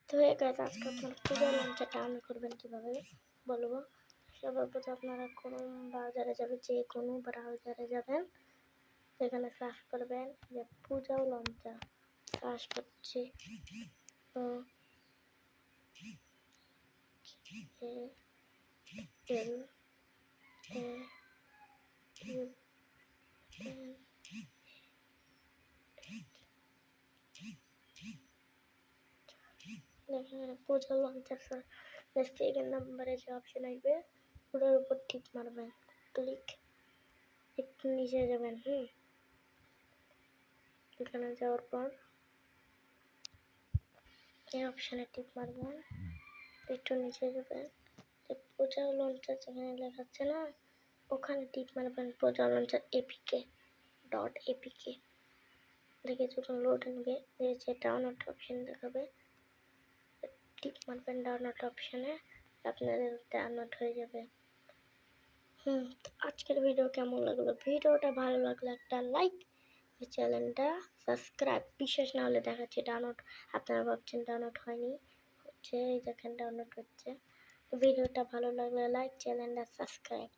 তো গাইস আজকে আপনারা পূজা লঞ্চারটা অন করবেন কিভাবে বলবো। সর্বপ্রথম আপনারা কোনো ব্রাউজারে যাবেন, যে কোনো ব্রাউজারে যাবেন, সেখানে সার্চ করবেন যে পূজা লঞ্চার। সার্চ করছি তো এল এ ইউ এন দেখেন পূজা লঞ্চার। সেকেন্ড নাম্বারে যে অপশন আসবে ওটার উপর টিক মারবেন, ক্লিক। একটু নিচে যাবেন, এখানে যাওয়ার পর এই অপশানে টিক মারবেন, একটু নিচে যাবেন, পূজা লঞ্চার যেখানে লেখা আছে না ওখানে টিক মারবেন, পূজা লঞ্চার এপিকে .apk। দেখে যখন লোড নেবে যে ডাউনলোড অপশন দেখাবে, টিক মারবেন ডাউনলোড অপশানে, আপনাদের ডাউনলোড হয়ে যাবে। আজকের ভিডিও কেমন লাগলো? ভিডিওটা ভালো লাগলে একটা লাইক, চ্যানেলটা সাবস্ক্রাইব। বিশ্বাস না হলে দেখাচ্ছি ডাউনলোড। আপনারা ভাবছেন ডাউনলোড হয়নি, হচ্ছে, এই দেখেন ডাউনলোড হচ্ছে। ভিডিওটা ভালো লাগলে লাইক, চ্যানেলটা সাবস্ক্রাইব।